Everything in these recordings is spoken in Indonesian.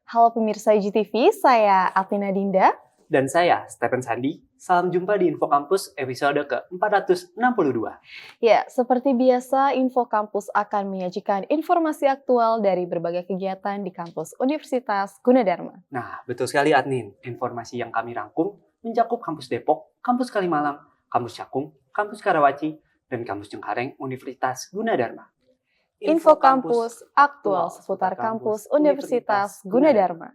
Halo pemirsa IGTV, saya Atina Dinda. Dan saya, Stephen Sandi. Salam jumpa di Info Kampus episode ke-462. Ya, seperti biasa, Info Kampus akan menyajikan informasi aktual dari berbagai kegiatan di kampus Universitas Gunadarma. Nah, betul sekali Adnin. Informasi yang kami rangkum mencakup kampus Depok, kampus Kalimalang, kampus Cakung, kampus Karawaci, dan kampus Cengkareng Universitas Gunadarma. Info Kampus aktual seputar kampus Universitas Gunadarma.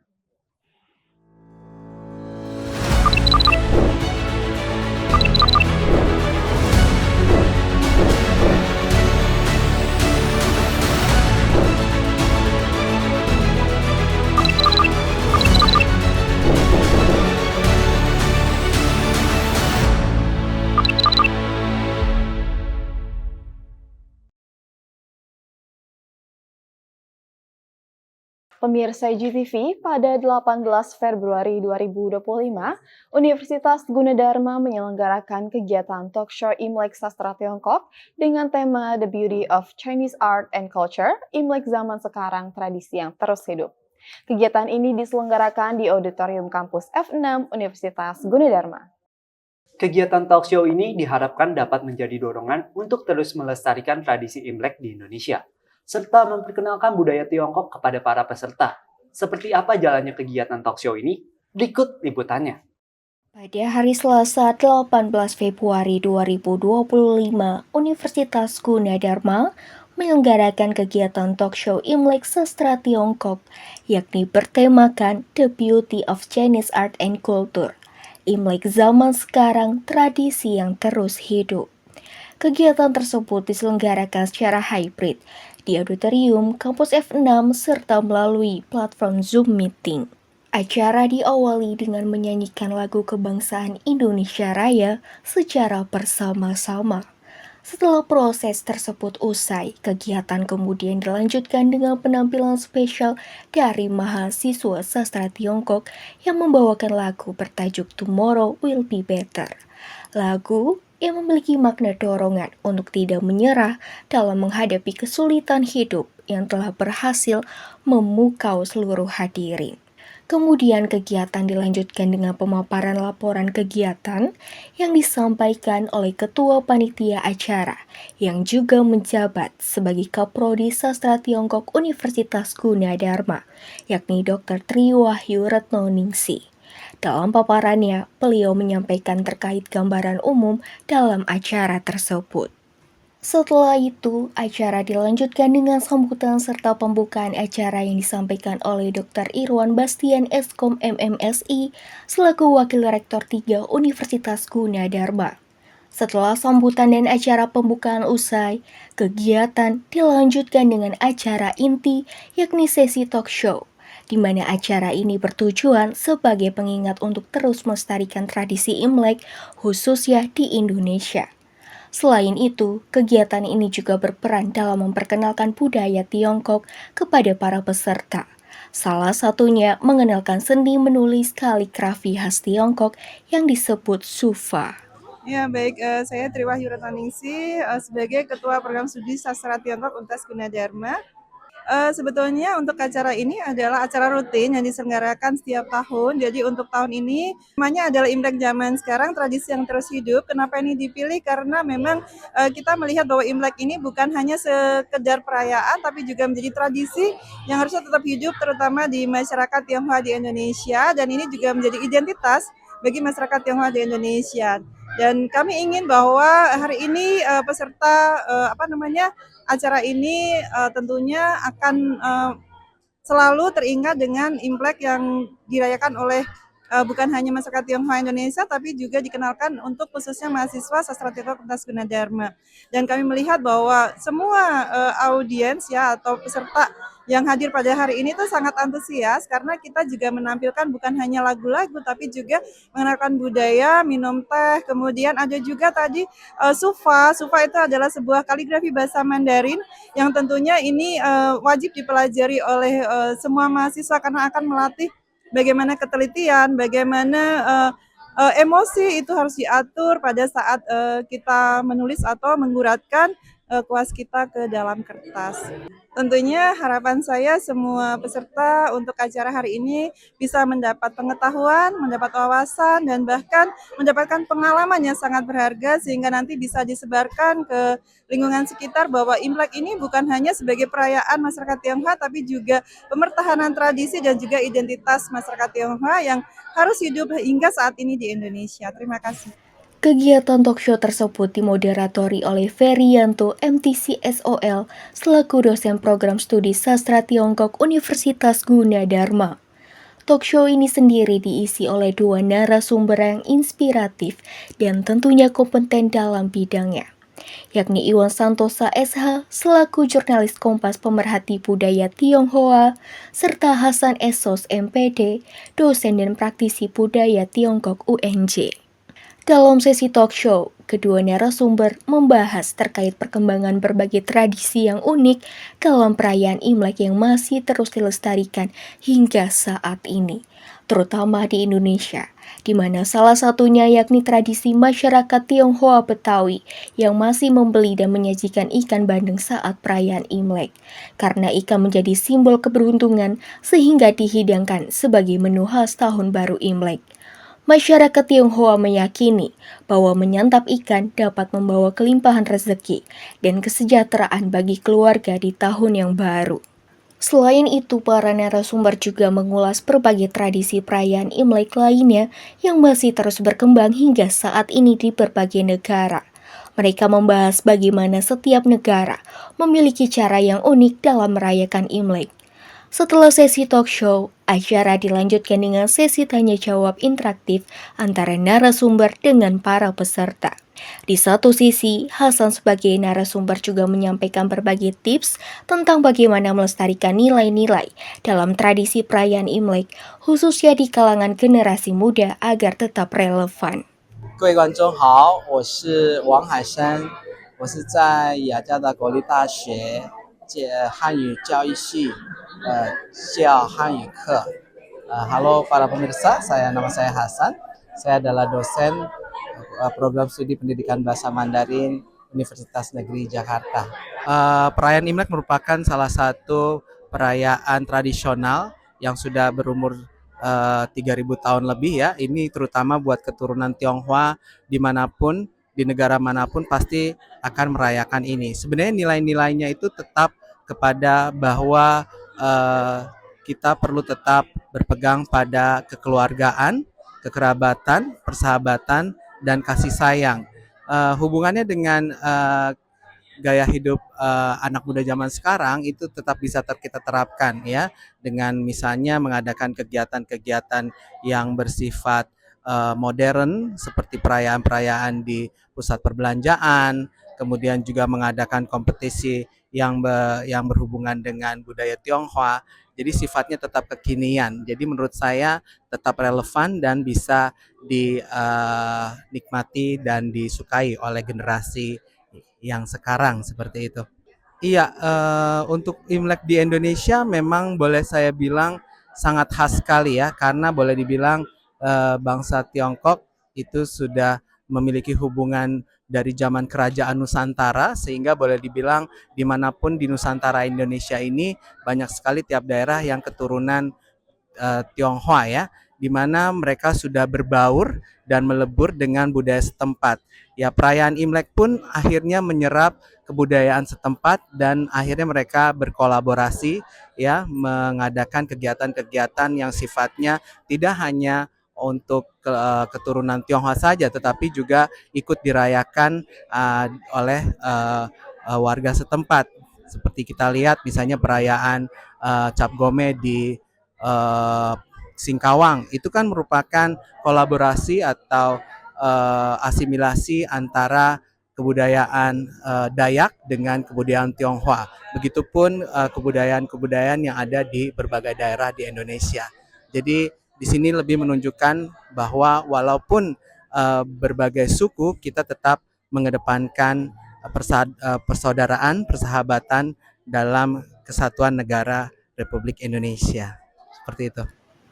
Pemirsa IGTV, pada 18 Februari 2025, Universitas Gunadarma menyelenggarakan kegiatan talk show Imlek Sastra Tiongkok dengan tema The Beauty of Chinese Art and Culture, Imlek Zaman Sekarang, Tradisi yang Terus Hidup. Kegiatan ini diselenggarakan di Auditorium Kampus F6 Universitas Gunadarma. Kegiatan talk show ini diharapkan dapat menjadi dorongan untuk terus melestarikan tradisi Imlek di Indonesia, serta memperkenalkan budaya Tiongkok kepada para peserta. Seperti apa jalannya kegiatan talk show ini? Berikut liputannya. Pada hari Selasa 18 Februari 2025, Universitas Gunadarma menyelenggarakan kegiatan talk show Imlek Sastra Tiongkok, yakni bertemakan The Beauty of Chinese Art and Culture, Imlek Zaman Sekarang, Tradisi yang Terus Hidup. Kegiatan tersebut diselenggarakan secara hybrid di Auditorium Kampus F6 serta melalui platform Zoom Meeting. Acara diawali dengan menyanyikan lagu kebangsaan Indonesia Raya secara bersama-sama. Setelah proses tersebut usai, kegiatan kemudian dilanjutkan dengan penampilan spesial dari mahasiswa sastra Tiongkok yang membawakan lagu bertajuk Tomorrow Will Be Better. Lagu yang memiliki makna dorongan untuk tidak menyerah dalam menghadapi kesulitan hidup yang telah berhasil memukau seluruh hadirin. Kemudian kegiatan dilanjutkan dengan pemaparan laporan kegiatan yang disampaikan oleh Ketua Panitia Acara yang juga menjabat sebagai Kaprodi Sastra Tiongkok Universitas Gunadarma, yakni Dr. Tri Wahyu Retnoningsih. Dalam paparannya, beliau menyampaikan terkait gambaran umum dalam acara tersebut. Setelah itu, acara dilanjutkan dengan sambutan serta pembukaan acara yang disampaikan oleh Dr. Irwan Bastian Eskom MMSI selaku Wakil Rektor 3 Universitas Gunadarma. Setelah sambutan dan acara pembukaan usai, kegiatan dilanjutkan dengan acara inti yakni sesi talk show, di mana acara ini bertujuan sebagai pengingat untuk terus melestarikan tradisi Imlek khususnya di Indonesia. Selain itu, kegiatan ini juga berperan dalam memperkenalkan budaya Tiongkok kepada para peserta. Salah satunya mengenalkan seni menulis kaligrafi khas Tiongkok yang disebut Sufa. Ya, baik. Saya Tri Wahyu Retnoningsih sebagai Ketua Program Studi Sastra Tiongkok Universitas Gunadarma. Sebetulnya untuk acara ini adalah acara rutin yang diselenggarakan setiap tahun. Jadi untuk tahun ini namanya adalah Imlek Zaman Sekarang, Tradisi yang Terus Hidup. Kenapa ini dipilih? Karena memang kita melihat bahwa Imlek ini bukan hanya sekedar perayaan, tapi juga menjadi tradisi yang harusnya tetap hidup, terutama di masyarakat Tionghoa di Indonesia. Dan ini juga menjadi identitas bagi masyarakat Tionghoa di Indonesia. Dan kami ingin bahwa hari ini peserta acara ini tentunya akan selalu teringat dengan Imlek yang dirayakan oleh bukan hanya masyarakat Tionghoa Indonesia, tapi juga dikenalkan untuk khususnya mahasiswa sastra Tiongkok Universitas Gunadarma. Dan kami melihat bahwa semua audiens ya atau peserta yang hadir pada hari ini tuh sangat antusias karena kita juga menampilkan bukan hanya lagu-lagu tapi juga mengenalkan budaya, minum teh, kemudian ada juga tadi Sufa. Sufa itu adalah sebuah kaligrafi bahasa Mandarin yang tentunya ini wajib dipelajari oleh semua mahasiswa karena akan melatih bagaimana ketelitian, bagaimana emosi itu harus diatur pada saat kita menulis atau mengguratkan kuas kita ke dalam kertas. Tentunya harapan saya semua peserta untuk acara hari ini bisa mendapat pengetahuan, mendapat wawasan, dan bahkan mendapatkan pengalaman yang sangat berharga sehingga nanti bisa disebarkan ke lingkungan sekitar bahwa Imlek ini bukan hanya sebagai perayaan masyarakat Tionghoa tapi juga pemertahanan tradisi dan juga identitas masyarakat Tionghoa yang harus hidup hingga saat ini di Indonesia. Terima kasih. Kegiatan talkshow tersebut dimoderatori oleh Ferianto MTC SOL selaku dosen program studi sastra Tiongkok Universitas Gunadarma. Talkshow ini sendiri diisi oleh 2 narasumber yang inspiratif dan tentunya kompeten dalam bidangnya, yakni Iwan Santosa SH selaku jurnalis Kompas pemerhati budaya Tionghoa, serta Hasan Esos MPD, dosen dan praktisi budaya Tiongkok UNJ. Dalam sesi talk show, kedua narasumber membahas terkait perkembangan berbagai tradisi yang unik dalam perayaan Imlek yang masih terus dilestarikan hingga saat ini, terutama di Indonesia, di mana salah satunya yakni tradisi masyarakat Tionghoa Betawi yang masih membeli dan menyajikan ikan bandeng saat perayaan Imlek, karena ikan menjadi simbol keberuntungan sehingga dihidangkan sebagai menu khas tahun baru Imlek. Masyarakat Tionghoa meyakini bahwa menyantap ikan dapat membawa kelimpahan rezeki dan kesejahteraan bagi keluarga di tahun yang baru. Selain itu, para narasumber juga mengulas berbagai tradisi perayaan Imlek lainnya yang masih terus berkembang hingga saat ini di berbagai negara. Mereka membahas bagaimana setiap negara memiliki cara yang unik dalam merayakan Imlek. Setelah sesi talk show, acara dilanjutkan dengan sesi tanya-jawab interaktif antara narasumber dengan para peserta. Di satu sisi, Hasan sebagai narasumber juga menyampaikan berbagai tips tentang bagaimana melestarikan nilai-nilai dalam tradisi perayaan Imlek, khususnya di kalangan generasi muda agar tetap relevan. 各位观众好，我是王海山，我是在雅加达国立大学汉语教育系教汉语课。Halo para pemirsa, nama saya Hasan. Saya adalah dosen program studi pendidikan bahasa Mandarin Universitas Negeri Jakarta. Perayaan Imlek merupakan salah satu perayaan tradisional yang sudah berumur 3.000 tahun lebih ya. Ini terutama buat keturunan Tionghoa dimanapun, di negara manapun pasti akan merayakan ini. Sebenarnya nilai-nilainya itu tetap kepada bahwa kita perlu tetap berpegang pada kekeluargaan, kekerabatan, persahabatan, dan kasih sayang. Hubungannya dengan gaya hidup anak muda zaman sekarang itu tetap bisa kita terapkan ya, dengan misalnya mengadakan kegiatan-kegiatan yang bersifat modern seperti perayaan-perayaan di pusat perbelanjaan, kemudian juga mengadakan kompetisi yang berhubungan dengan budaya Tionghoa. Jadi sifatnya tetap kekinian. Jadi menurut saya tetap relevan dan bisa dinikmati dan disukai oleh generasi yang sekarang seperti itu. Iya, untuk Imlek di Indonesia memang boleh saya bilang sangat khas sekali ya, karena boleh dibilang bangsa Tiongkok itu sudah memiliki hubungan dari zaman kerajaan Nusantara, sehingga boleh dibilang dimanapun di Nusantara Indonesia ini banyak sekali tiap daerah yang keturunan Tionghoa ya, di mana mereka sudah berbaur dan melebur dengan budaya setempat. Ya, perayaan Imlek pun akhirnya menyerap kebudayaan setempat dan akhirnya mereka berkolaborasi ya, mengadakan kegiatan-kegiatan yang sifatnya tidak hanya untuk keturunan Tionghoa saja, tetapi juga ikut dirayakan oleh warga setempat. Seperti kita lihat misalnya perayaan Cap Gome di Singkawang, itu kan merupakan kolaborasi atau asimilasi antara kebudayaan Dayak dengan kebudayaan Tionghoa. Begitupun kebudayaan-kebudayaan yang ada di berbagai daerah di Indonesia. Jadi di sini lebih menunjukkan bahwa walaupun berbagai suku, kita tetap mengedepankan persaudaraan, persahabatan dalam kesatuan negara Republik Indonesia. Seperti itu.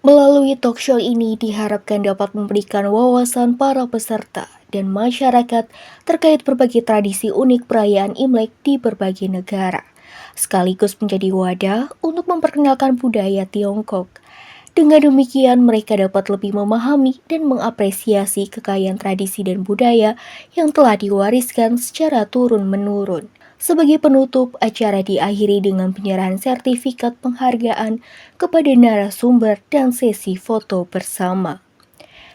Melalui talk show ini diharapkan dapat memberikan wawasan para peserta dan masyarakat terkait berbagai tradisi unik perayaan Imlek di berbagai negara, sekaligus menjadi wadah untuk memperkenalkan budaya Tiongkok. Dengan demikian, mereka dapat lebih memahami dan mengapresiasi kekayaan tradisi dan budaya yang telah diwariskan secara turun-menurun. Sebagai penutup, acara diakhiri dengan penyerahan sertifikat penghargaan kepada narasumber dan sesi foto bersama.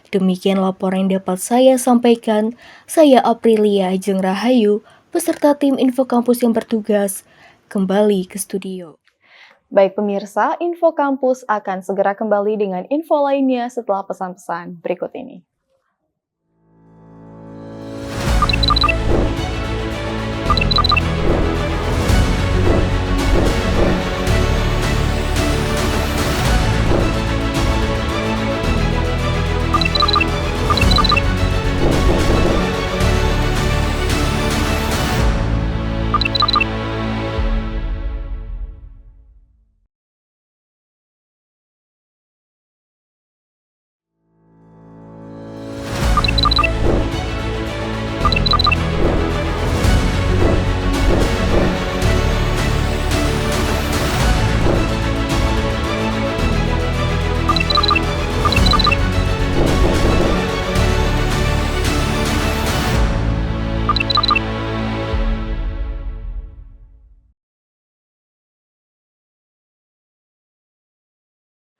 Demikian laporan yang dapat saya sampaikan. Saya Aprilia Ajeng Rahayu, beserta tim Info Kampus yang bertugas, kembali ke studio. Baik pemirsa, Info Kampus akan segera kembali dengan info lainnya setelah pesan-pesan berikut ini.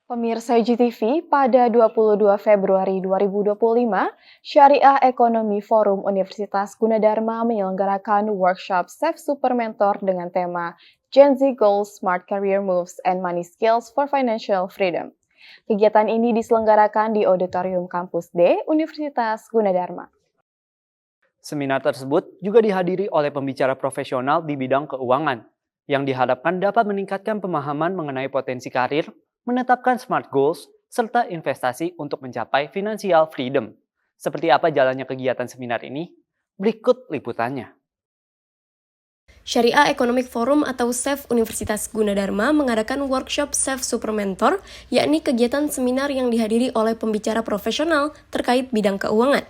Pemirsa IGTV, pada 22 Februari 2025, Syariah Economy Forum Universitas Gunadarma menyelenggarakan workshop Save Super Mentor dengan tema Gen Z Goals, Smart Career Moves, and Money Skills for Financial Freedom. Kegiatan ini diselenggarakan di Auditorium Kampus D, Universitas Gunadarma. Seminar tersebut juga dihadiri oleh pembicara profesional di bidang keuangan, yang diharapkan dapat meningkatkan pemahaman mengenai potensi karir, menetapkan smart goals, serta investasi untuk mencapai financial freedom. Seperti apa jalannya kegiatan seminar ini? Berikut liputannya. Syariah Economic Forum atau SEF Universitas Gunadarma mengadakan workshop SEF Super Mentor, yakni kegiatan seminar yang dihadiri oleh pembicara profesional terkait bidang keuangan.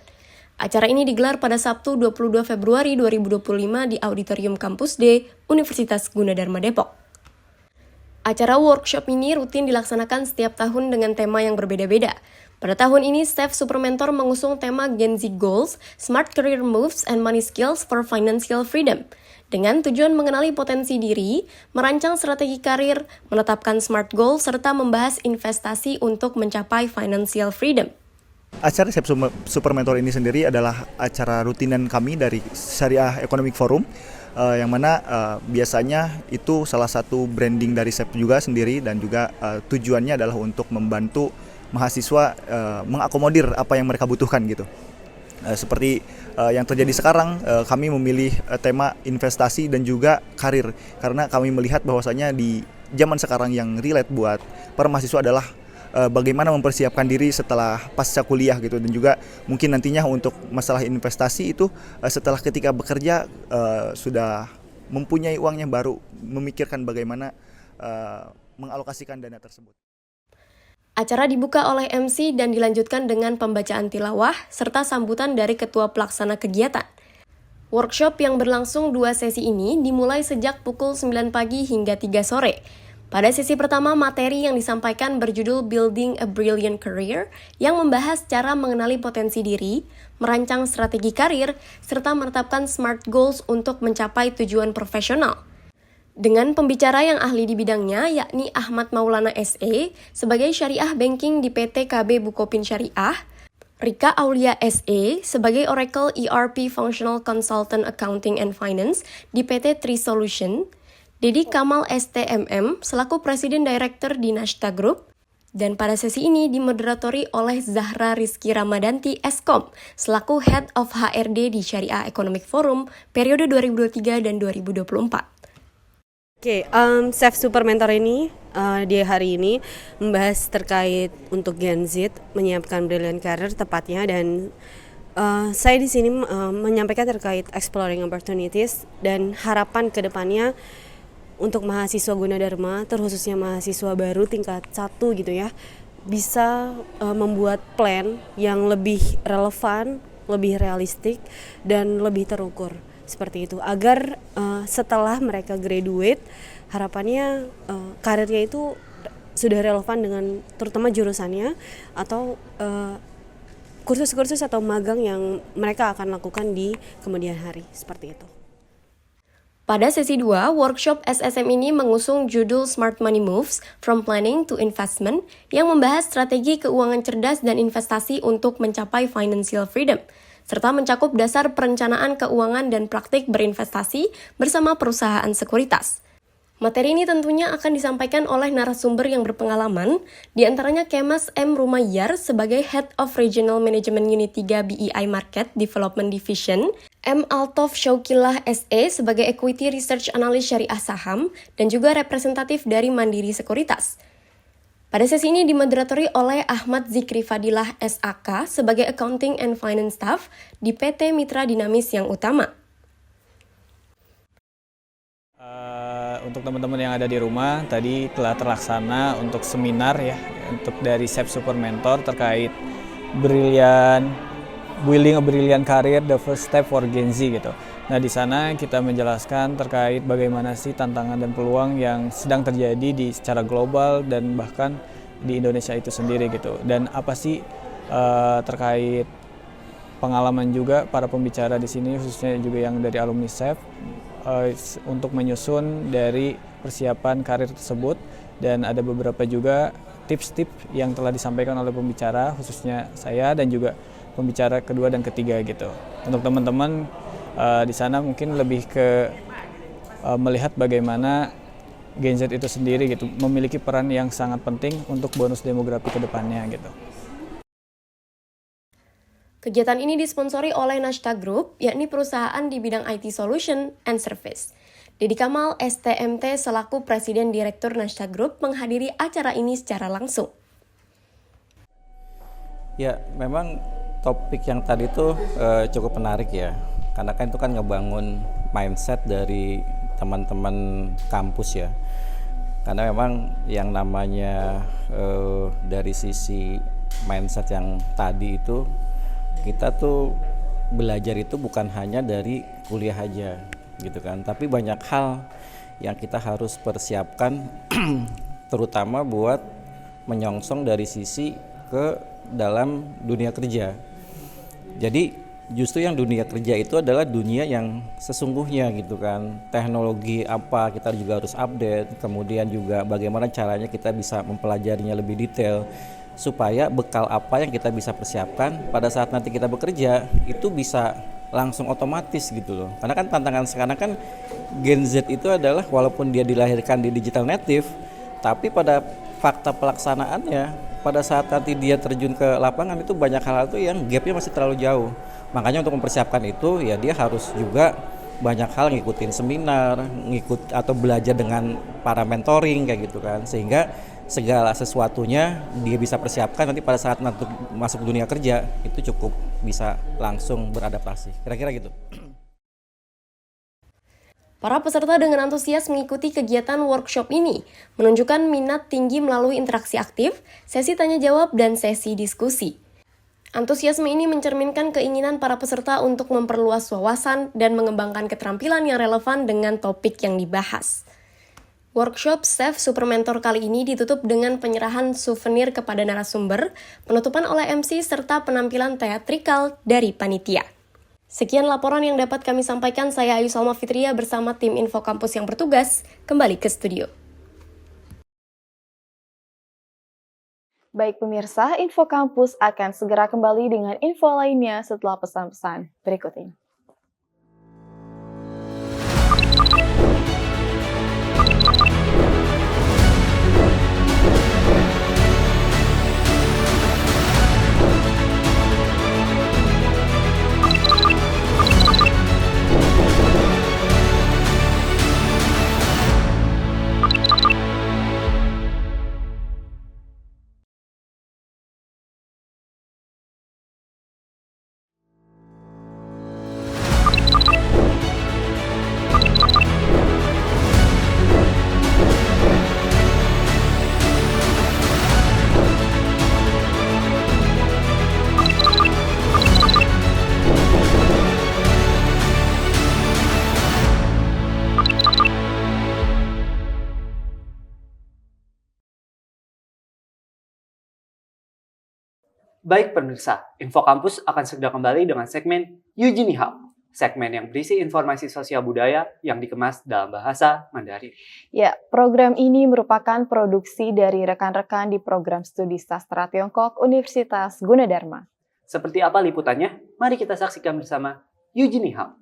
Acara ini digelar pada Sabtu 22 Februari 2025 di Auditorium Kampus D, Universitas Gunadarma Depok. Acara workshop ini rutin dilaksanakan setiap tahun dengan tema yang berbeda-beda. Pada tahun ini, SEF Super Mentor mengusung tema Gen Z Goals, Smart Career Moves, and Money Skills for Financial Freedom, dengan tujuan mengenali potensi diri, merancang strategi karir, menetapkan smart goal, serta membahas investasi untuk mencapai financial freedom. Acara SEF Super Mentor ini sendiri adalah acara rutinan kami dari Syariah Economic Forum, yang mana biasanya itu salah satu branding dari SEF juga sendiri, dan juga tujuannya adalah untuk membantu mahasiswa mengakomodir apa yang mereka butuhkan gitu. Seperti yang terjadi sekarang, kami memilih tema investasi dan juga karir, karena kami melihat bahwasanya di zaman sekarang yang relate buat para mahasiswa adalah bagaimana mempersiapkan diri setelah pasca kuliah gitu, dan juga mungkin nantinya untuk masalah investasi itu setelah ketika bekerja sudah mempunyai uangnya, baru memikirkan bagaimana mengalokasikan dana tersebut. Acara dibuka oleh MC dan dilanjutkan dengan pembacaan tilawah serta sambutan dari ketua pelaksana kegiatan. Workshop yang berlangsung 2 sesi ini dimulai sejak pukul 9 pagi hingga 3 sore. Pada sesi pertama, materi yang disampaikan berjudul Building a Brilliant Career, yang membahas cara mengenali potensi diri, merancang strategi karir, serta menetapkan smart goals untuk mencapai tujuan profesional. Dengan pembicara yang ahli di bidangnya, yakni Ahmad Maulana SE, sebagai Syariah Banking di PT KB Bukopin Syariah, Rika Aulia SE, sebagai Oracle ERP Functional Consultant Accounting and Finance di PT Tri Solution, Dedi Kamal STMM selaku Presiden Director di Nashta Group, dan pada sesi ini dimoderatori oleh Zahra Rizky Ramadanti Eskom selaku Head of HRD di Syariah Economic Forum periode 2023 dan 2024. SEF Super Mentor ini di hari ini membahas terkait untuk Gen Z menyiapkan brilliant career tepatnya, dan saya di sini menyampaikan terkait exploring opportunities dan harapan ke depannya untuk mahasiswa Gunadarma, terkhususnya mahasiswa baru tingkat 1 gitu ya, bisa membuat plan yang lebih relevan, lebih realistik, dan lebih terukur seperti itu. Agar setelah mereka graduate, harapannya karirnya itu sudah relevan dengan terutama jurusannya atau kursus-kursus atau magang yang mereka akan lakukan di kemudian hari, seperti itu. Pada sesi 2, workshop SSM ini mengusung judul Smart Money Moves From Planning to Investment yang membahas strategi keuangan cerdas dan investasi untuk mencapai financial freedom, serta mencakup dasar perencanaan keuangan dan praktik berinvestasi bersama perusahaan sekuritas. Materi ini tentunya akan disampaikan oleh narasumber yang berpengalaman, di antaranya Kemas M. Rumayyar sebagai Head of Regional Management Unit 3 BEI Market Development Division, M. Altof Syaukilah SE sebagai Equity Research Analyst Syariah Saham, dan juga representatif dari Mandiri Sekuritas. Pada sesi ini dimoderatori oleh Ahmad Zikri Fadilah SAK sebagai Accounting and Finance Staff di PT Mitra Dinamis yang utama. Untuk teman-teman yang ada di rumah, tadi telah terlaksana untuk seminar ya, untuk dari SEP Super Mentor terkait building a brilliant career, the first step for Gen Z gitu. Nah di sana kita menjelaskan terkait bagaimana sih tantangan dan peluang yang sedang terjadi secara global dan bahkan di Indonesia itu sendiri gitu. Dan apa sih terkait pengalaman juga para pembicara di sini, khususnya juga yang dari alumni SEP, untuk menyusun dari persiapan karir tersebut, dan ada beberapa juga tips-tips yang telah disampaikan oleh pembicara, khususnya saya dan juga pembicara kedua dan ketiga gitu. Untuk teman-teman di sana mungkin lebih ke melihat bagaimana Gen Z itu sendiri gitu memiliki peran yang sangat penting untuk bonus demografi ke depannya gitu. Kegiatan ini disponsori oleh Nashta Group, yakni perusahaan di bidang IT Solution and Service. Dedi Kamal, STMT, selaku Presiden Direktur Nashta Group, menghadiri acara ini secara langsung. Ya, memang topik yang tadi itu cukup menarik ya, karena kan itu kan ngebangun mindset dari teman-teman kampus ya. Karena memang yang namanya dari sisi mindset yang tadi itu, kita tuh belajar itu bukan hanya dari kuliah aja gitu kan, tapi banyak hal yang kita harus persiapkan terutama buat menyongsong dari sisi ke dalam dunia kerja. Jadi justru yang dunia kerja itu adalah dunia yang sesungguhnya gitu kan. Teknologi apa kita juga harus update, kemudian juga bagaimana caranya kita bisa mempelajarinya lebih detail supaya bekal apa yang kita bisa persiapkan pada saat nanti kita bekerja itu bisa langsung otomatis gitu loh. Karena kan tantangan sekarang kan Gen Z itu adalah walaupun dia dilahirkan di digital native, tapi pada fakta pelaksanaannya pada saat nanti dia terjun ke lapangan itu banyak hal tuh yang gapnya masih terlalu jauh. Makanya untuk mempersiapkan itu ya dia harus juga banyak hal ngikutin seminar, atau belajar dengan para mentoring kayak gitu kan, sehingga segala sesuatunya dia bisa persiapkan nanti pada saat nanti masuk dunia kerja itu cukup bisa langsung beradaptasi. Kira-kira gitu. Para peserta dengan antusias mengikuti kegiatan workshop ini, menunjukkan minat tinggi melalui interaksi aktif, sesi tanya jawab, dan sesi diskusi. Antusiasme ini mencerminkan keinginan para peserta untuk memperluas wawasan dan mengembangkan keterampilan yang relevan dengan topik yang dibahas. Workshop SEP Super Mentor kali ini ditutup dengan penyerahan souvenir kepada narasumber, penutupan oleh MC, serta penampilan teatrikal dari panitia. Sekian laporan yang dapat kami sampaikan, saya Ayu Salma Fitria bersama tim Info Kampus yang bertugas, kembali ke studio. Baik pemirsa, Info Kampus akan segera kembali dengan info lainnya setelah pesan-pesan berikut ini. Baik pemirsa, Info Kampus akan segera kembali dengan segmen Yuji Ni Hao, segmen yang berisi informasi sosial budaya yang dikemas dalam bahasa Mandarin. Ya, program ini merupakan produksi dari rekan-rekan di program studi sastra Tiongkok Universitas Gunadarma. Seperti apa liputannya? Mari kita saksikan bersama Yuji Ni Hao.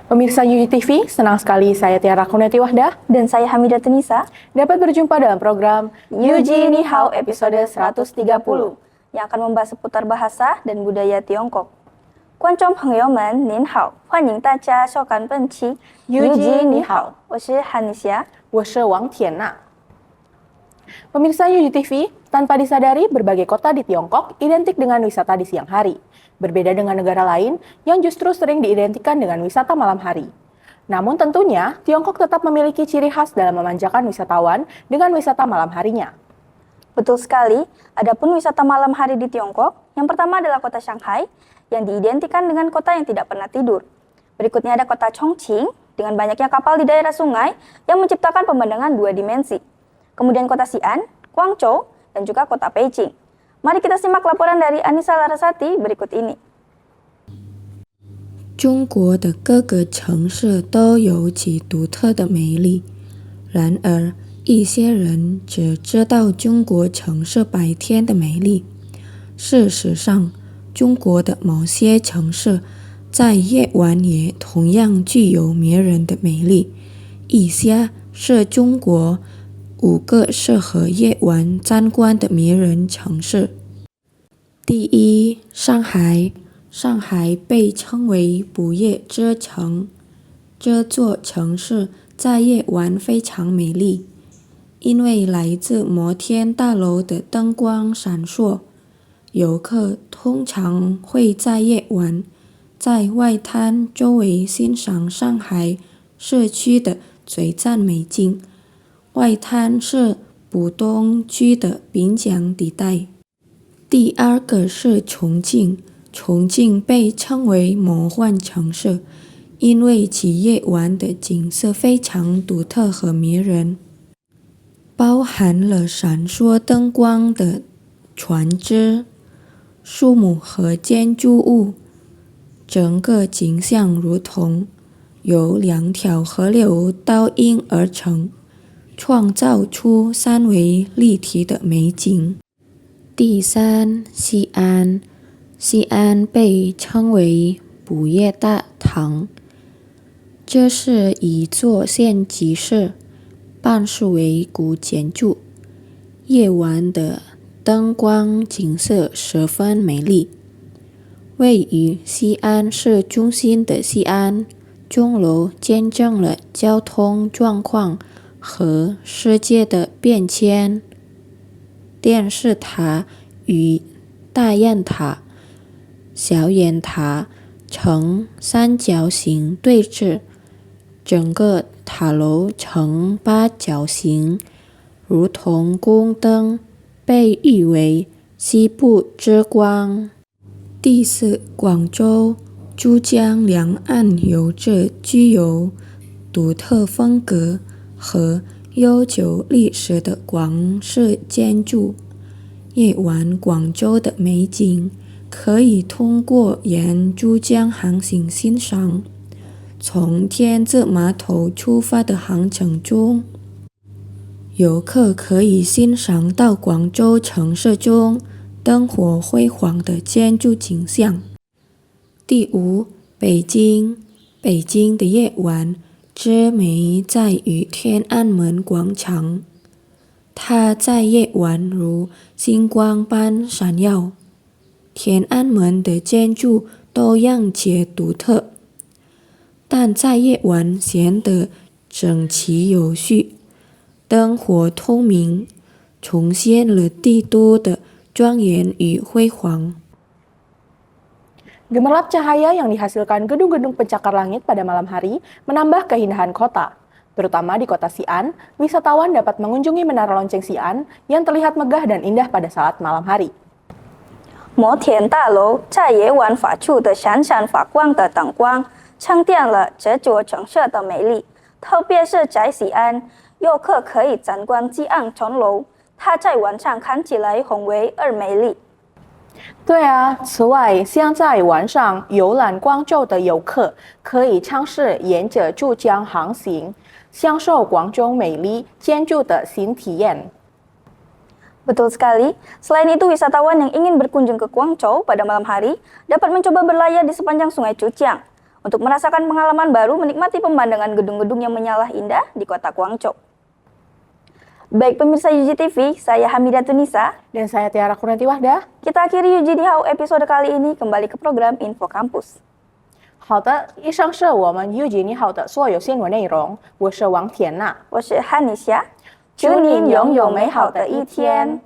Pemirsa Yuji TV, senang sekali saya Tiara Kuneti Wahdah Dan saya Hamidah Tenisa dapat berjumpa dalam program Yuji Ni Hao episode 130 yang akan membahas seputar bahasa dan budaya Tiongkok. 观众朋友们您好，欢迎大家收看本期 Yuji Ni Hao， 我是韩妮霞， 我是王田娜。 Pemirsa Yuji TV, tanpa disadari berbagai kota di Tiongkok identik dengan wisata di siang hari. Berbeda dengan negara lain yang justru sering diidentikan dengan wisata malam hari. Namun tentunya, Tiongkok tetap memiliki ciri khas dalam memanjakan wisatawan dengan wisata malam harinya. Betul sekali, adapun wisata malam hari di Tiongkok, yang pertama adalah kota Shanghai, yang diidentikan dengan kota yang tidak pernah tidur. Berikutnya ada kota Chongqing, dengan banyaknya kapal di daerah sungai yang menciptakan pemandangan dua dimensi. Kemudian kota Xi'an, Guangzhou, dan juga kota Beijing. Mari kita simak laporan dari Anissa Larasati berikut ini. 中国的各个城市都有其独特的美丽，然而一些人只知道中国城市白天的美丽。事实上，中国的某些城市在夜晚也同样具有迷人的美丽。以下是中国5个适合夜晚参观的迷人城市。第一，上海。上海被称为不夜之城，这座城市在夜晚非常美丽，因为来自摩天大楼的灯光闪烁。游客通常会在夜晚在外滩周围欣赏上海市区的璀璨美景。外滩是浦东区的滨江地带。第二个是重庆。重庆被称为魔幻城市，因为其夜晚的景色非常独特和迷人，包含了闪烁灯光的船只、树木和建筑物，整个景象如同由2条河流倒映而成，创造出3维立体的美景。第三，西安。西安被称为不夜大唐，这是一座县级市，半数为古建筑，夜晚的灯光景色十分美丽。位于西安市中心的西安钟楼见证了交通状况和世界的变迁。电视塔与大雁塔、小雁塔呈三角形对峙，整个塔楼呈八角形，如同宫灯，被誉为西部之光。第四，广州。珠江两岸有着具有独特风格和悠久历史的广式建筑。夜晚广州的美景可以通过沿珠江航行欣赏。从天字码头出发的航程中，游客可以欣赏到广州城市中灯火辉煌的建筑景象。第五，北京。北京的夜晚之美在于天安门广场，它在夜晚如星光般闪耀。天安门的建筑多样且独特，但在夜晚显得整齐有序，灯火通明，重现了帝都的庄严与辉煌。 Gemerlap cahaya yang dihasilkan gedung-gedung pencakar langit pada malam hari menambah keindahan kota. Terutama di kota Xi'an, wisatawan dapat mengunjungi Menara Lonceng Xi'an yang terlihat megah dan indah pada saat malam hari. 摩天大楼在夜晚发出的闪闪发光的灯光，沉淀了这座城市的美丽。特别是在西安，游客可以参观激昂城楼，它在晚上看起来宏伟而美丽。 对啊，此外，像在晚上游览光州的游客可以尝试沿着珠江航行，享受广州美丽建筑的新体验。 Betul sekali. Selain itu, wisatawan yang ingin berkunjung ke Guangzhou pada malam hari dapat mencoba berlayar di sepanjang Sungai Zhujiang untuk merasakan pengalaman baru menikmati pemandangan gedung-gedung yang menyala indah di kota Guangzhou. Baik pemirsa UJ TV, saya Hamidah Tunisa dan saya Tiara Kurniati Wahdah. Kita akhiri UJ Ni Hao episode kali ini kembali ke program Info Kampus. 好的，以上是我们UJ Ni Hao的所有新闻内容。我是王田娜，我是汉妮霞。 祝您拥有美好的一天。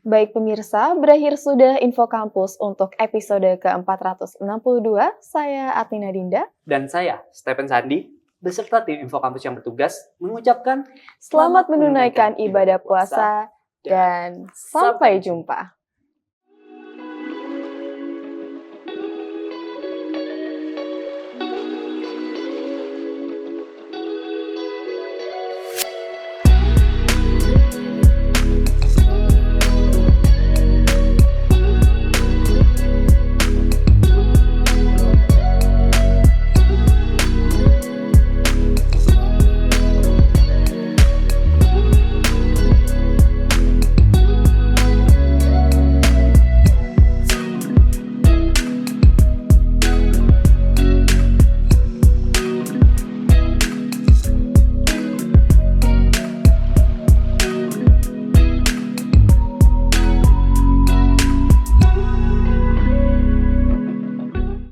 Baik pemirsa, berakhir sudah Info Kampus untuk episode ke-462. Saya Atina Dinda. Dan saya, Stephen Sandi, beserta tim Info Kampus yang bertugas mengucapkan Selamat menunaikan ibadah puasa dan sampai jumpa.